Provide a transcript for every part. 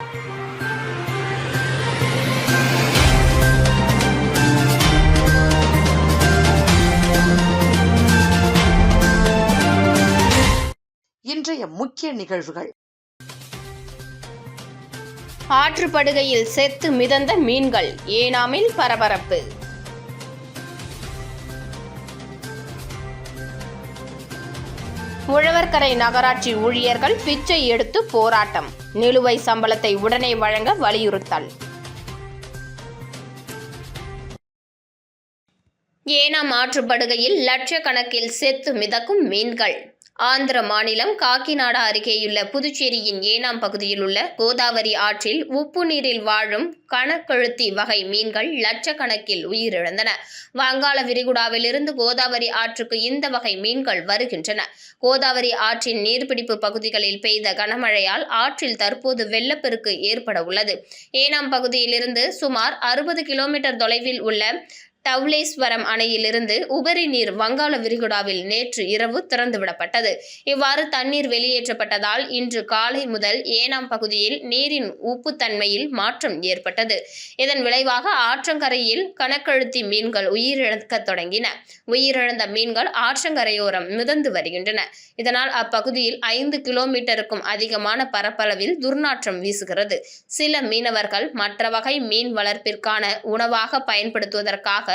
இன்றைய முக்கிய நிகழ்வுகள். ஆற்றுப்படுகையில் செத்து மிதந்த மீன்கள், ஏனாமில் பரபரப்பு. உழவர்கரை நகராட்சி ஊழியர்கள் பிச்சை எடுத்து போராட்டம், நிலுவை சம்பளத்தை உடனே வழங்க வலியுறுத்தல். ஏனாம் ஆற்றுப்படுகையில் லட்சக்கணக்கில் செத்து மிதக்கும் மீன்கள். ஆந்திர மாநிலம் காக்கிநாடா அருகேயுள்ள புதுச்சேரியின் ஏனாம் பகுதியில் உள்ள கோதாவரி ஆற்றில் உப்பு நீரில் வாழும் கணக்கெழுத்தி வகை மீன்கள் லட்சக்கணக்கில் உயிரிழந்தன. வங்காள விரிகுடாவிலிருந்து கோதாவரி ஆற்றுக்கு இந்த வகை மீன்கள் வருகின்றன. கோதாவரி ஆற்றின் நீர்பிடிப்பு பகுதிகளில் பெய்த கனமழையால் ஆற்றில் தற்போது வெள்ளப்பெருக்கு ஏற்பட உள்ளது. ஏனாம் பகுதியிலிருந்து சுமார் 60 கிலோமீட்டர் தொலைவில் உள்ள டவுலேஸ்வரம் அணையிலிருந்து உபரி நீர் வங்காள விரிகுடாவில் நேற்று இரவு திறந்துவிடப்பட்டது. இவ்வாறு தண்ணீர் வெளியேற்றப்பட்டதால் இன்று காலை முதல் ஏனாம் பகுதியில் நீரின் உப்புத்தன்மையில் மாற்றம் ஏற்பட்டது. இதன் விளைவாக ஆற்றங்கரையில் கணக்கெழுத்தி மீன்கள் உயிரிழக்க தொடங்கின. உயிரிழந்த மீன்கள் ஆற்றங்கரையோரம் மிதந்து வருகின்றன. இதனால் அப்பகுதியில் 5 கிலோமீட்டருக்கும் அதிகமான பரப்பளவில் துர்நாற்றம் வீசுகிறது. சில மீனவர்கள் மற்ற வகை மீன் வளர்ப்பிற்கான உணவாக பயன்படுத்துவதற்காக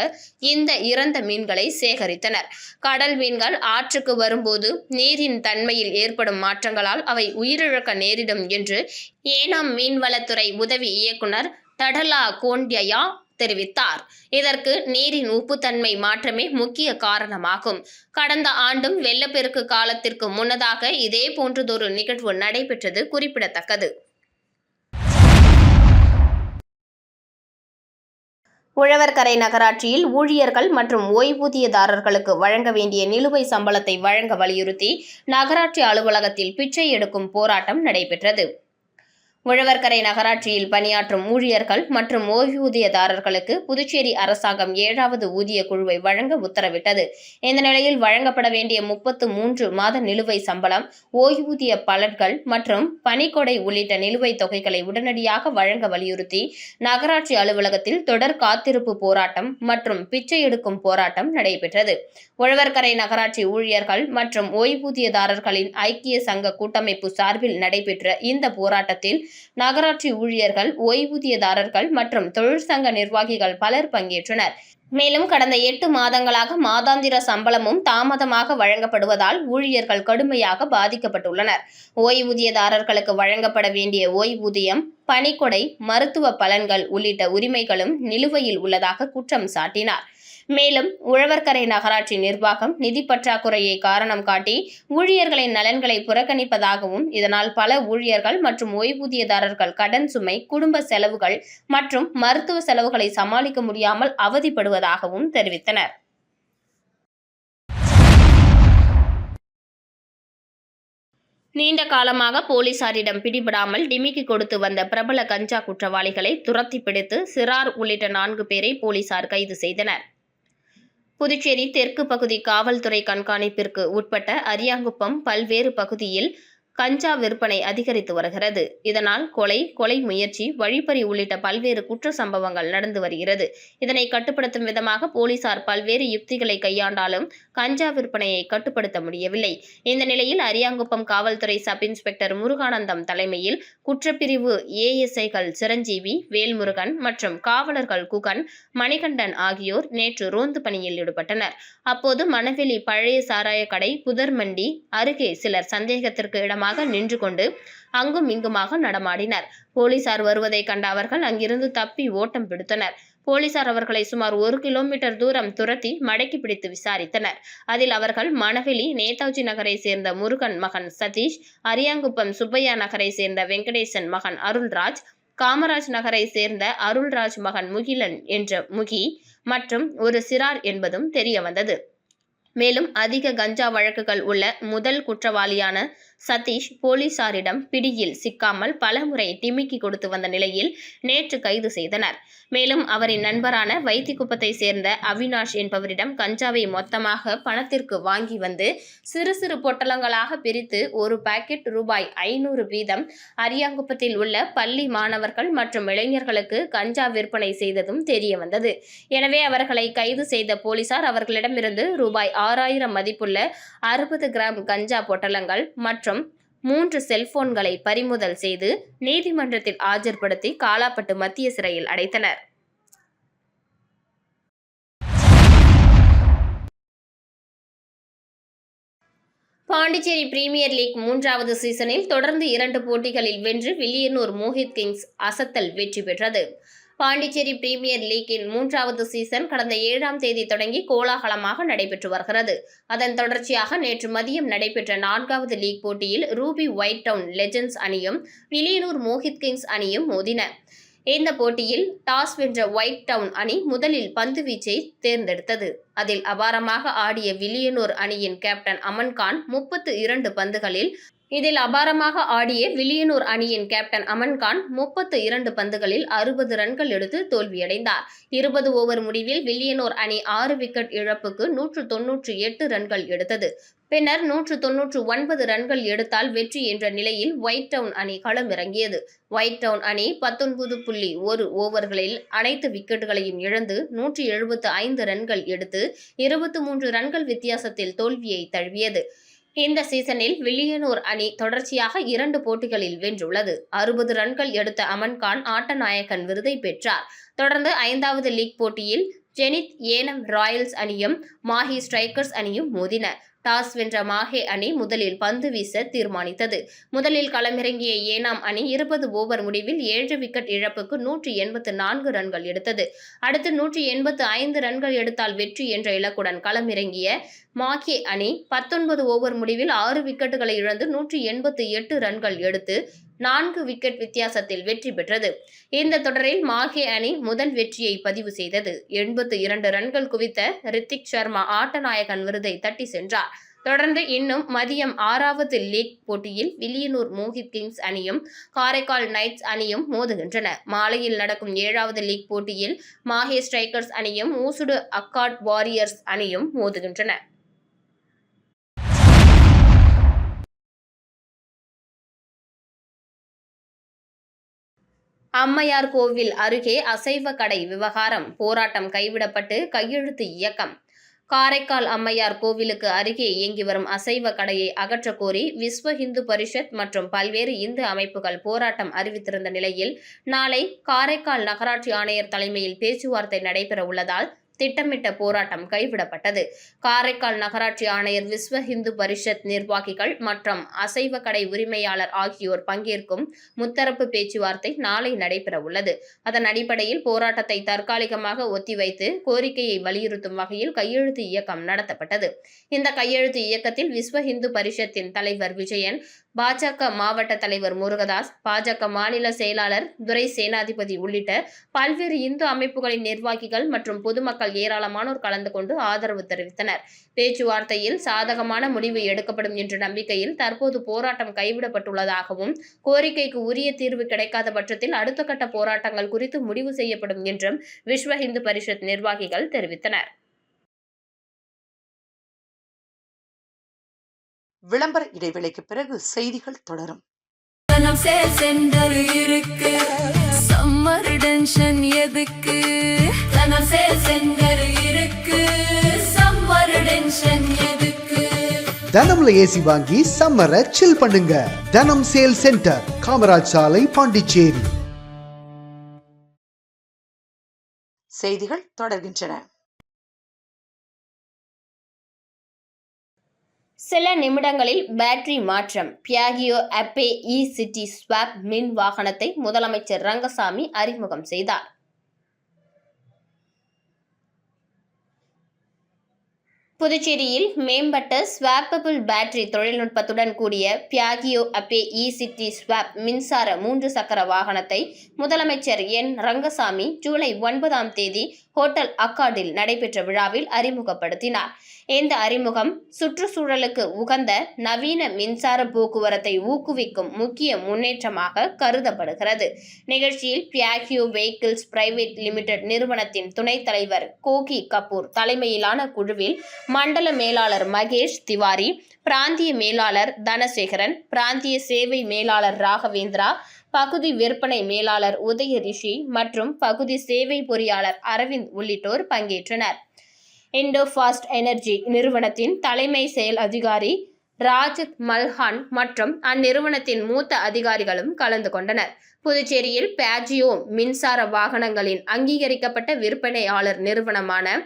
இந்த இறந்த மீன்களை சேகரித்தனர். கடல் மீன்கள் ஆற்றுக்கு வரும்போது நீரின் தன்மையில் ஏற்படும் மாற்றங்களால் அவை உயிரிழக்க நேரிடும் என்று ஏனாம் மீன்வளத்துறை உதவி இயக்குனர் டடலா கோண்டியா தெரிவித்தார். இதற்கு நீரின் உப்புத்தன்மை மாற்றமே முக்கிய காரணமாகும். கடந்த ஆண்டும் வெள்ளப்பெருக்கு காலத்திற்கு முன்னதாக இதே போன்றதொரு நிகழ்வு நடைபெற்றது குறிப்பிடத்தக்கது. உழவர்கரை நகராட்சியில் ஊழியர்கள் மற்றும் ஓய்வூதியதாரர்களுக்கு வழங்க வேண்டிய நிலுவை சம்பளத்தை வழங்க வலியுறுத்தி நகராட்சி அலுவலகத்தில் பிச்சை எடுக்கும் போராட்டம் நடைபெற்றது. உழவர்கரை நகராட்சியில் பணியாற்றும் ஊழியர்கள் மற்றும் ஓய்வூதியதாரர்களுக்கு புதுச்சேரி அரசாங்கம் 7வது ஊதிய குழுவை வழங்க உத்தரவிட்டது. இந்த நிலையில் வழங்கப்பட வேண்டிய 33 மாத நிலுவை சம்பளம், ஓய்வூதிய பலன்கள் மற்றும் பணிக்கொடை உள்ளிட்ட நிலுவைத் தொகைகளை உடனடியாக வழங்க வலியுறுத்தி நகராட்சி அலுவலகத்தில் தொடர் காத்திருப்பு போராட்டம் மற்றும் பிச்சை எடுக்கும் போராட்டம் நடைபெற்றது. உழவர்கரை நகராட்சி ஊழியர்கள் மற்றும் ஓய்வூதியதாரர்களின் ஐக்கிய சங்க கூட்டமைப்பு சார்பில் நடைபெற்ற இந்த போராட்டத்தில் நகராட்சி ஊழியர்கள், ஓய்வூதியதாரர்கள் மற்றும் தொழிற்சங்க நிர்வாகிகள் பலர் பங்கேற்றனர். மேலும் கடந்த 8 மாதங்களாக மாதாந்திர சம்பளமும் தாமதமாக வழங்கப்படுவதால் ஊழியர்கள் கடுமையாக பாதிக்கப்பட்டுள்ளனர். ஓய்வூதியதாரர்களுக்கு வழங்கப்பட வேண்டிய ஓய்வூதியம், பணிக்கொடை, மருத்துவ பலன்கள் உள்ளிட்ட உரிமைகளும் நிலுவையில் உள்ளதாக குற்றம் சாட்டினார். மேலும் உழவர்கரை நகராட்சி நிர்வாகம் நிதி பற்றாக்குறையை காரணம் காட்டி ஊழியர்களின் நலன்களை புறக்கணிப்பதாகவும், இதனால் பல ஊழியர்கள் மற்றும் ஓய்வூதியதாரர்கள் கடன் சுமை, குடும்ப செலவுகள் மற்றும் மருத்துவ செலவுகளை சமாளிக்க முடியாமல் அவதிப்படுவதாகவும் தெரிவித்தனர். நீண்ட காலமாக போலீசாரிடம் பிடிபடாமல் டிமிக்கி கொடுத்து வந்த பிரபல கஞ்சா குற்றவாளிகளை துரத்தி பிடித்து சிறார் உள்ளிட்ட 4 பேரை போலீசார் கைது செய்தனர். புதுச்சேரி தெற்கு பகுதி காவல்துறை கண்காணிப்பிற்கு உட்பட்ட அரியாங்குப்பம் பல்வேறு பகுதியில் கஞ்சா விற்பனை அதிகரித்து வருகிறது. இதனால் கொலை முயற்சி, வழிப்பறி உள்ளிட்ட பல்வேறு குற்ற சம்பவங்கள் நடந்து வருகிறது. இதனை கட்டுப்படுத்தும் விதமாக போலீசார் பல்வேறு யுக்திகளை கையாண்டாலும் கஞ்சா விற்பனையை கட்டுப்படுத்த முடியவில்லை. இந்த நிலையில் அரியாங்குப்பம் காவல்துறை சப் இன்ஸ்பெக்டர் முருகானந்தம் தலைமையில் குற்றப்பிரிவு ஏஎஸ்ஐகள் சிரஞ்சீவி, வேல்முருகன் மற்றும் காவலர்கள் குகன், மணிகண்டன் ஆகியோர் நேற்று ரோந்து பணியில் ஈடுபட்டனர். அப்போது மணவெளி பழைய சாராய கடை, புதர்மண்டி அருகே சிலர் சந்தேகத்திற்கு இடமாக நின்று கொண்டு அங்கும் இங்குமாக நடமாடினர். போலீசார் வருவதை கண்ட அவர்கள் அங்கிருந்து தப்பி ஓட்டம் பிடித்தனர். போலீசார் அவர்களை சுமார் 1 கிலோமீட்டர் தூரம் துரத்தி மடக்கி பிடித்து விசாரித்தனர். அதில் அவர்கள் மணவெளி நேதாஜி நகரை சேர்ந்த முருகன் மகன் சதீஷ், அரியாங்குப்பம் சுப்பையா நகரை சேர்ந்த வெங்கடேசன் மகன் அருள்ராஜ், காமராஜ் நகரை சேர்ந்த அருள்ராஜ் மகன் முகிலன் என்ற முகி மற்றும் ஒரு சிறார் என்பதும் தெரியவந்தது. மேலும் அதிக கஞ்சா வழக்குகள் உள்ள முதல் குற்றவாளியான சதீஷ் போலீசாரிடம் பிடியில் சிக்காமல் பலமுறை டிமிக்கி கொடுத்து வந்த நிலையில் நேற்று கைது செய்தனர். மேலும் அவரின் நண்பரான வைத்திக்குப்பத்தை சேர்ந்த அவினாஷ் என்பவரிடம் கஞ்சாவை மொத்தமாக பணத்திற்கு வாங்கி வந்து சிறு சிறு பொட்டலங்களாக பிரித்து ஒரு பாக்கெட் ரூபாய் 500 வீதம் அரியாங்குப்பத்தில் உள்ள பள்ளி மாணவர்கள் மற்றும் இளைஞர்களுக்கு கஞ்சா விற்பனை செய்ததும் தெரியவந்தது. எனவே அவர்களை கைது செய்த போலீசார் அவர்களிடமிருந்து ரூபாய் 6000 மதிப்புள்ள 60 கிராம் கஞ்சா பொட்டலங்கள் மற்றும் 3 செல்போன்களை பறிமுதல் செய்து நீதிமன்றத்தில் ஆஜர்படுத்தி காலாப்பட்டு மத்திய சிறையில் அடைத்தனர். பாண்டிச்சேரி பிரீமியர் லீக் 3வது சீசனில் தொடர்ந்து 2 போட்டிகளில் வென்று வில்லியனூர் மோஹித் கிங்ஸ் அசத்தல் வெற்றி பெற்றது. பாண்டிச்சேரி பிரீமியர் லீக்கின் 3வது சீசன் கடந்த 7ஆம் தேதி தொடங்கி கோலாகலமாக நடைபெற்று வருகிறது. அதன் தொடர்ச்சியாக நேற்று மதியம் நடைபெற்ற 4வது லீக் போட்டியில் ரூபி ஒயிட் டவுன் லெஜண்ட்ஸ் அணியும் வில்லியனூர் மோஹித் கிங்ஸ் அணியும் மோதின. இந்த போட்டியில் டாஸ் வென்ற ஒயிட் டவுன் அணி முதலில் பந்து வீச்சை தேர்ந்தெடுத்தது. அதில் அபாரமாக ஆடிய வில்லியனூர் அணியின் கேப்டன் அமன்கான் 32 பந்துகளில் 60 ரன்கள் எடுத்து தோல்வியடைந்தார். 20 ஓவர் முடிவில் வில்லியனூர் அணி 6 விக்கெட் இழப்புக்கு 198 ரன்கள் எடுத்தது. பின்னர் 199 ரன்கள் எடுத்தால் வெற்றி என்ற நிலையில் ஒயிட் டவுன் அணி களமிறங்கியது. ஒயிட் டவுன் அணி 19.1 ஓவர்களில் அனைத்து விக்கெட்டுகளையும் இழந்து 175 ரன்கள் எடுத்து 23 ரன்கள் வித்தியாசத்தில் தோல்வியை தழுவியது. இந்த சீசனில் வில்லியனூர் அணி தொடர்ச்சியாக 2 போட்டிகளில் வென்றுள்ளது. 60 ரன்கள் எடுத்த அமன்கான் ஆட்டநாயகன் விருதை பெற்றார். தொடர்ந்து 5வது லீக் போட்டியில் ஜெனித் ஏனம் ராயல்ஸ் அணியும் மாஹி ஸ்ட்ரைக்கர்ஸ் அணியும் மோதின. டாஸ் வென்ற மாஹே அணி முதலில் பந்து வீச தீர்மானித்தது. முதலில் களமிறங்கிய ஏனாம் அணி 20 ஓவர் முடிவில் 7 விக்கெட் இழப்புக்கு 184 ரன்கள் எடுத்தது. அடுத்து 185 ரன்கள் எடுத்தால் வெற்றி என்ற இலக்குடன் களமிறங்கிய மாஹே அணி 19 ஓவர் முடிவில் 6 விக்கெட்டுகளை இழந்து 188 ரன்கள் எடுத்து 4 விக்கெட் வித்தியாசத்தில் வெற்றி பெற்றது. இந்த தொடரில் மாஹே அணி முதல் வெற்றியை பதிவு செய்தது. 82 ரன்கள் குவித்த ரித்திக் சர்மா ஆட்டநாயகன் விருதை தட்டி சென்றார். தொடர்ந்து இன்னும் மதியம் 6வது லீக் போட்டியில் வில்லியனூர் மோஹித் கிங்ஸ் அணியும் காரைக்கால் நைட்ஸ் அணியும் மோதுகின்றன. மாலையில் நடக்கும் 7வது லீக் போட்டியில் மாஹே ஸ்ட்ரைக்கர்ஸ் அணியும் ஊசுடு அக்காட் வாரியர்ஸ் அணியும் மோதுகின்றன. அம்மையார் கோவில் அருகே அசைவ கடை விவகாரம் போராட்டம் கைவிடப்பட்டு கையெழுத்து இயக்கம். காரைக்கால் அம்மையார் கோவிலுக்கு அருகே இயங்கி வரும் அசைவ கடையை அகற்றக் கோரி விஸ்வ இந்து பரிஷத் மற்றும் பல்வேறு இந்து அமைப்புகள் போராட்டம் அறிவித்திருந்த நிலையில் நாளை காரைக்கால் நகராட்சி ஆணையர் தலைமையில் பேச்சுவார்த்தை நடைபெற உள்ளதால் திட்டமிட்ட போராட்டம் கைவிடப்பட்டது. காரைக்கால் நகராட்சி ஆணையர் விஸ்வ இந்து பரிஷத் நிர்வாகிகள் மற்றும் அசைவ கடை உரிமையாளர் ஆகியோர் பங்கேற்கும் முத்தரப்பு பேச்சுவார்த்தை நாளை நடைபெற உள்ளது. அதன் அடிப்படையில் போராட்டத்தை தற்காலிகமாக ஒத்திவைத்து கோரிக்கையை வலியுறுத்தும் வகையில் கையெழுத்து இயக்கம் நடத்தப்பட்டது. இந்த கையெழுத்து இயக்கத்தில் விஸ்வ இந்து பரிஷத்தின் தலைவர் விஜயன், பாஜக மாவட்ட தலைவர் முருகதாஸ், பாஜக மாநில செயலாளர் துரை சேனாதிபதி உள்ளிட்ட பல்வேறு இந்து அமைப்புகளின் நிர்வாகிகள் மற்றும் பொதுமக்கள் ஏராளமானோர் கலந்து கொண்டு ஆதரவு தெரிவித்தனர். பேச்சுவார்த்தையில் சாதகமான முடிவு எடுக்கப்படும் என்ற நம்பிக்கையில் தற்போது போராட்டம் கைவிடப்பட்டுள்ளதாகவும் கோரிக்கைக்கு உரிய தீர்வு கிடைக்காத பட்சத்தில் அடுத்த கட்ட போராட்டங்கள் குறித்து முடிவு செய்யப்படும் என்றும் விஸ்வ இந்து பரிஷத் நிர்வாகிகள் தெரிவித்தனர். விளம்பர இடைவேளைக்கு பிறகு செய்திகள் தொடரும். தனம்ல ஏசி வாங்கி சம்மரை சில் பண்ணுங்க. தனம் சேல் சென்டர், காமராஜ் சாலை, பாண்டிச்சேரி. செய்திகள் தொடர்கின்றன. சில நிமிடங்களில் பேட்டரி மாற்றம். பியாகியோ அப்பே இ-சிட்டி ஸ்வாப் மின் வாகனத்தை முதலமைச்சர் ரங்கசாமி அறிமுகம் செய்தார். புதுச்சேரியில் மேம்பட்ட ஸ்வாப்பபிள் பேட்டரி தொழில்நுட்பத்துடன் கூடிய பியாகியோ அப்பே இ-சிட்டி ஸ்வாப் மின்சார 3 சக்கர வாகனத்தை முதலமைச்சர் என். ரங்கசாமி ஜூலை 9ஆம் தேதி ஹோட்டல் அக்கார்டில் நடைபெற்ற விழாவில் அறிமுகப்படுத்தினார். இந்த அறிமுகம் சுற்றுச்சூழலுக்கு உகந்த நவீன மின்சார போக்குவரத்தை ஊக்குவிக்கும் முக்கிய முன்னேற்றமாக கருதப்படுகிறது. நிகழ்ச்சியில் பியாகியோ வெஹிக்கிள்ஸ் பிரைவேட் லிமிடெட் நிறுவனத்தின் துணைத் தலைவர் கோகி கபூர் தலைமையிலான குழுவில் மண்டல மேலாளர் மகேஷ் திவாரி, பிராந்திய மேலாளர் தனசேகரன், பிராந்திய சேவை மேலாளர் ராகவேந்திரா, பகுதி விற்பனை மேலாளர் உதய ரிஷி மற்றும் பகுதி சேவை பொறியாளர் அரவிந்த் உள்ளிட்டோர் பங்கேற்றனர். இண்டோஃபாஸ்ட் எனர்ஜி நிறுவனத்தின் தலைமை செயல் அதிகாரி ராஜத் மல்ஹான் மற்றும் அந்நிறுவனத்தின் மூத்த அதிகாரிகளும் கலந்து கொண்டனர். புதுச்சேரியில் பியாஜியோ மின்சார வாகனங்களின் அங்கீகரிக்கப்பட்ட விற்பனையாளர் நிறுவனமான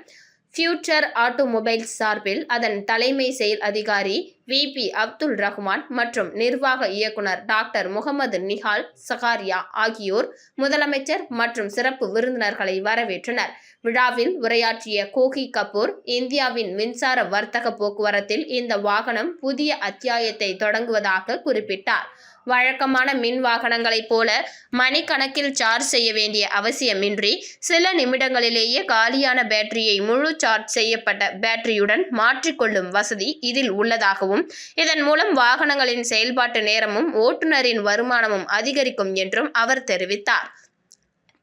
ஃபியூச்சர் ஆட்டோமொபைல்ஸ் சார்பில் அதன் தலைமை செயல் அதிகாரி வி.பி. அப்துல் ரஹ்மான் மற்றும் நிர்வாக இயக்குனர் டாக்டர் முகமது நிஹால் சகாரியா ஆகியோர் முதலமைச்சர் மற்றும் சிறப்பு விருந்தினர்களை வரவேற்றனர். விழாவில் உரையாற்றிய கோகி கபூர், இந்தியாவின் மின்சார வர்த்தக போக்குவரத்தில் இந்த வாகனம் புதிய அத்தியாயத்தை தொடங்குவதாக குறிப்பிட்டார். வழக்கமான மின் வாகனங்களைப் போல மணிக்கணக்கில் சார்ஜ் செய்ய வேண்டிய அவசியமின்றி சில நிமிடங்களிலேயே காலியான பேட்டரியை முழு சார்ஜ் செய்யப்பட்ட பேட்டரியுடன் மாற்றிக்கொள்ளும் வசதி இதில் உள்ளதாகவும், இதன் மூலம் வாகனங்களின் செயல்பாட்டு நேரமும் ஓட்டுநரின் வருமானமும் அதிகரிக்கும் என்றும் அவர் தெரிவித்தார்.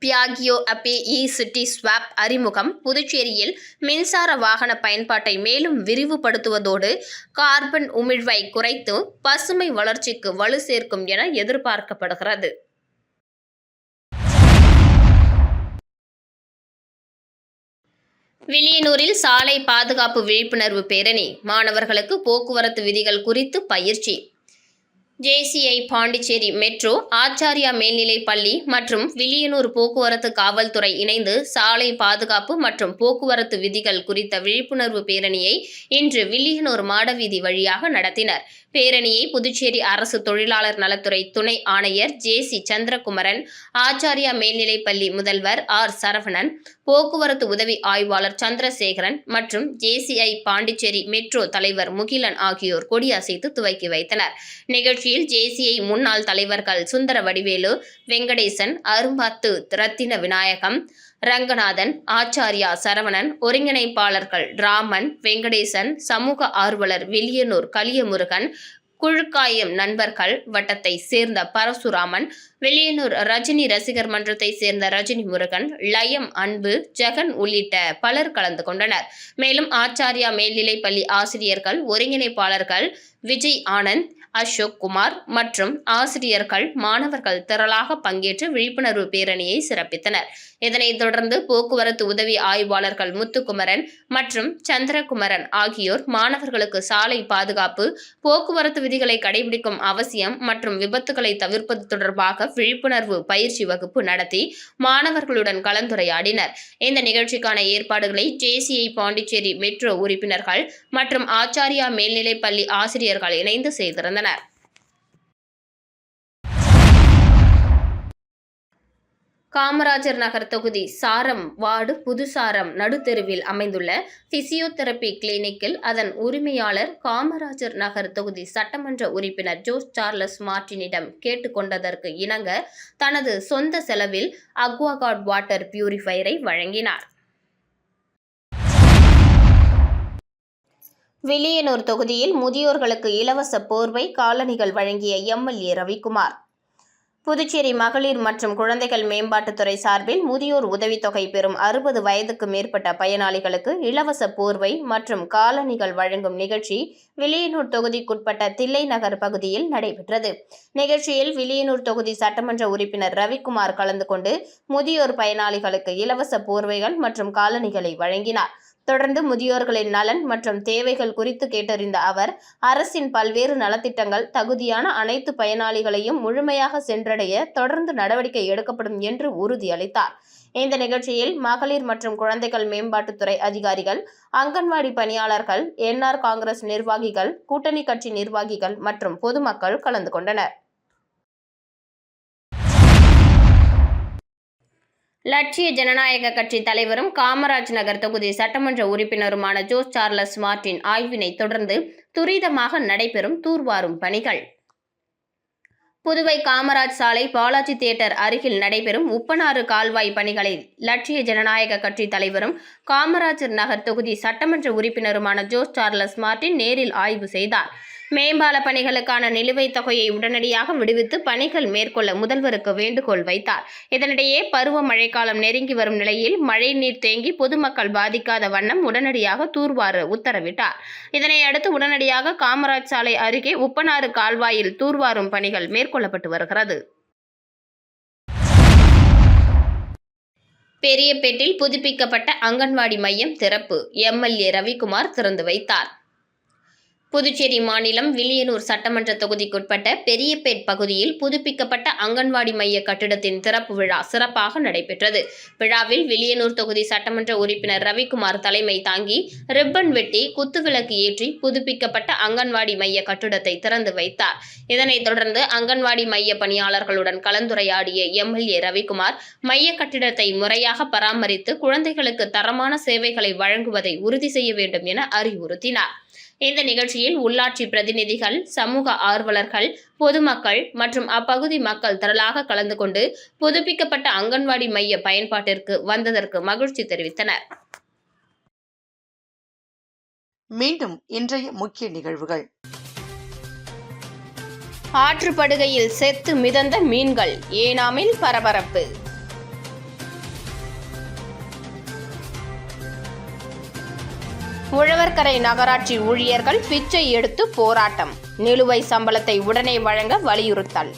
பியாகியோ அப்பே இ-சிட்டி ஸ்வாப் அறிமுகம் புதுச்சேரியில் மின்சார வாகன பயன்பாட்டை மேலும் விரிவுபடுத்துவதோடு கார்பன் உமிழ்வை குறைத்து பசுமை வளர்ச்சிக்கு வலு சேர்க்கும் என எதிர்பார்க்கப்படுகிறது. வில்லியனூரில் சாலை பாதுகாப்பு விழிப்புணர்வு பேரணி, மாணவர்களுக்கு போக்குவரத்து விதிகள் குறித்து பயிற்சி. ஜேசிஐ பாண்டிச்சேரி மெட்ரோ, ஆச்சாரியா மேல்நிலைப் பள்ளி மற்றும் வில்லியனூர் போக்குவரத்து காவல்துறை இணைந்து சாலை பாதுகாப்பு மற்றும் போக்குவரத்து விதிகள் குறித்த விழிப்புணர்வு பேரணியை இன்று வில்லியனூர் மாடவீதி வழியாக நடத்தினர். பேரணியை புதுச்சேரி அரசு தொழிலாளர் நலத்துறை துணை ஆணையர் ஜே.சி. சந்திரகுமரன், ஆச்சாரியா மேல்நிலைப் பள்ளி முதல்வர் ஆர். சரவணன், போக்குவரத்து உதவி ஆய்வாளர் சந்திரசேகரன் மற்றும் ஜேசிஐ பாண்டிச்சேரி மெட்ரோ தலைவர் முகிலன் ஆகியோர் கொடியசைத்து துவக்கி வைத்தனர். நிகழ்ச்சியில் ஜேசிஐ முன்னாள் தலைவர்கள் சுந்தர வடிவேலு, வெங்கடேசன், அரும்பாத்து ரத்தின விநாயகம், ரங்கநாதன், ஆச்சாரியா சரவணன், ஒருங்கிணைப்பாளர்கள் ராமன், வெங்கடேசன், சமூக ஆர்வலர் வில்லியனூர் கலியமுருகன், குழுக்காயம் நண்பர்கள் வட்டத்தை சேர்ந்த பரசுராமன், வில்லியனூர் ரஜினி ரசிகர் மன்றத்தை சேர்ந்த ரஜினி முருகன், லயம் அன்பு, ஜெகன் உள்ளிட்ட பலர் கலந்து கொண்டனர். மேலும் ஆச்சாரியா மேல்நிலைப் பள்ளி ஆசிரியர்கள், ஒருங்கிணைப்பாளர்கள் விஜய் ஆனந்த், அசோக் குமார் மற்றும் ஆசிரியர்கள், மாணவர்கள் திரளாக பங்கேற்று விழிப்புணர்வு பேரணியை சிறப்பித்தனர். இதனைத் தொடர்ந்து போக்குவரத்து உதவி ஆய்வாளர்கள் முத்துக்குமரன் மற்றும் சந்திரகுமரன் ஆகியோர் மாணவர்களுக்கு சாலை பாதுகாப்பு, போக்குவரத்து விதிகளை கடைபிடிக்கும் அவசியம் மற்றும் விபத்துகளை தவிர்ப்பது தொடர்பாக விழிப்புணர்வு பயிற்சி வகுப்பு நடத்தி மாணவர்களுடன் கலந்துரையாடினர். இந்த நிகழ்ச்சிக்கான ஏற்பாடுகளை ஜேசிஐ பாண்டிச்சேரி மெட்ரோ உறுப்பினர்கள் மற்றும் ஆச்சாரியா மேல்நிலைப் பள்ளி ஆசிரியர்கள் இணைந்து செய்திருந்தனர். காமராஜர் நகர் தொகுதி சாரம் வார்டு புதுசாரம் நடுத்தெருவில் அமைந்துள்ள பிசியோதெரபி கிளினிக்கில் அதன் உரிமையாளர் காமராஜர் நகர் தொகுதி சட்டமன்ற உறுப்பினர் ஜோஸ் சார்லஸ் மார்டினிடம் கேட்டுக்கொண்டதற்கு இணங்க தனது சொந்த செலவில் அக்வாகார்ட் வாட்டர் பியூரிஃபையரை வழங்கினார். வில்லியனூர் தொகுதியில் முதியோர்களுக்கு இலவச போர்வை, காலணிகள் வழங்கிய எம்எல்ஏ ரவிக்குமார். புதுச்சேரி மகளிர் மற்றும் குழந்தைகள் மேம்பாட்டுத்துறை சார்பில் முதியோர் உதவித்தொகை பெறும் 60 வயதுக்கு மேற்பட்ட பயனாளிகளுக்கு இலவச போர்வை மற்றும் காலணிகள் வழங்கும் நிகழ்ச்சி வில்லியனூர் தொகுதிக்குட்பட்ட தில்லை நகர் பகுதியில் நடைபெற்றது. நிகழ்ச்சியில் வில்லியனூர் தொகுதி சட்டமன்ற உறுப்பினர் ரவிக்குமார் கலந்து கொண்டு முதியோர் பயனாளிகளுக்கு இலவச போர்வைகள் மற்றும் காலணிகளை வழங்கினார். தொடர்ந்து முதியோர்களின் நலன் மற்றும் தேவைகள் குறித்து கேட்டறிந்த அவர், அரசின் பல்வேறு நலத்திட்டங்கள் தகுதியான அனைத்து பயனாளிகளையும் முழுமையாக சென்றடைய தொடர்ந்து நடவடிக்கை எடுக்கப்படும் என்று உறுதியளித்தார். இந்த நிகழ்ச்சியில் மகளிர் மற்றும் குழந்தைகள் மேம்பாட்டுத்துறை அதிகாரிகள், அங்கன்வாடி பணியாளர்கள், என்ஆர் காங்கிரஸ் நிர்வாகிகள், கூட்டணி கட்சி நிர்வாகிகள் மற்றும் பொதுமக்கள் கலந்து கொண்டனர். லட்சிய ஜனநாயக கட்சி தலைவரும் காமராஜ் நகர் தொகுதி சட்டமன்ற உறுப்பினருமான ஜோஸ் சார்லஸ் மார்டின் ஆய்வினை தொடர்ந்து துரிதமாக நடைபெறும் தூர்வாரும் பணிகள். புதுவை காமராஜ் சாலை பாலாஜி தியேட்டர் அருகில் நடைபெறும் உப்பனாறு கால்வாய் பணிகளை லட்சிய ஜனநாயக கட்சி தலைவரும் காமராஜர் நகர் தொகுதி சட்டமன்ற உறுப்பினருமான ஜோஸ் சார்லஸ் மார்டின் நேரில் ஆய்வு செய்தார். மேம்பால பணிகளுக்கான நிலுவைத் தொகையை உடனடியாக விடுவித்து பணிகள் மேற்கொள்ள முதல்வருக்கு வேண்டுகோள் வைத்தார். இதனிடையே பருவ மழைக்காலம் நெருங்கி வரும் நிலையில் மழை நீர் தேங்கி பொதுமக்கள் பாதிக்காத வண்ணம் உடனடியாக தூர்வார உத்தரவிட்டார். இதனையடுத்து உடனடியாக காமராஜ் சாலை அருகே உப்பனாறு கால்வாயில் தூர்வாரும் பணிகள் மேற்கொள்ளப்பட்டு வருகிறது. பெரியபேட்டில் புதுப்பிக்கப்பட்ட அங்கன்வாடி மையம் திறப்பு. எம்எல்ஏ ரவிக்குமார் திறந்து வைத்தார். புதுச்சேரி மாநிலம் வில்லியனூர் சட்டமன்ற தொகுதிக்குட்பட்ட பெரியபேட் பகுதியில் புதுப்பிக்கப்பட்ட அங்கன்வாடி மைய கட்டிடத்தின் திறப்பு விழா சிறப்பாக நடைபெற்றது. விழாவில் வில்லியனூர் தொகுதி சட்டமன்ற உறுப்பினர் ரவிக்குமார் தலைமை தாங்கி ரிப்பன் வெட்டி குத்துவிளக்கு ஏற்றி புதுப்பிக்கப்பட்ட அங்கன்வாடி மைய கட்டிடத்தை திறந்து வைத்தார். இதனைத் தொடர்ந்து அங்கன்வாடி மைய பணியாளர்களுடன் கலந்துரையாடிய எம்எல்ஏ ரவிக்குமார் மைய கட்டிடத்தை முறையாக பராமரித்து குழந்தைகளுக்கு தரமான சேவைகளை வழங்குவதை உறுதி செய்ய வேண்டும் என அறிவுறுத்தினார். இந்த நிகழ்ச்சியில் உள்ளாட்சி பிரதிநிதிகள், சமூக ஆர்வலர்கள், பொதுமக்கள் மற்றும் அப்பகுதி மக்கள் திரளாக கலந்து கொண்டு புதுப்பிக்கப்பட்ட அங்கன்வாடி மைய பயன்பாட்டிற்கு வந்ததற்கு மகிழ்ச்சி தெரிவித்தனர். மீண்டும் இன்றைய முக்கிய நிகழ்வுகள். ஆற்றுப்படுகையில் செத்து மிதந்த மீன்கள், ஏனாமில் பரபரப்பு. உழவர்கரை நகராட்சி ஊழியர்கள் பிச்சை எடுத்து போராட்டம். நிலுவை சம்பளத்தை உடனே வழங்க வலியுறுத்தல்.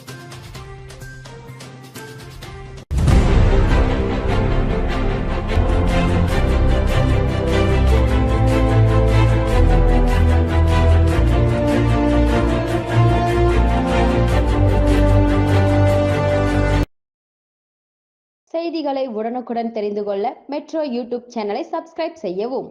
செய்திகளை உடனுக்குடன் தெரிந்து கொள்ள மெட்ரோ யூடியூப் சேனலை சப்ஸ்கிரைப் செய்யவும்.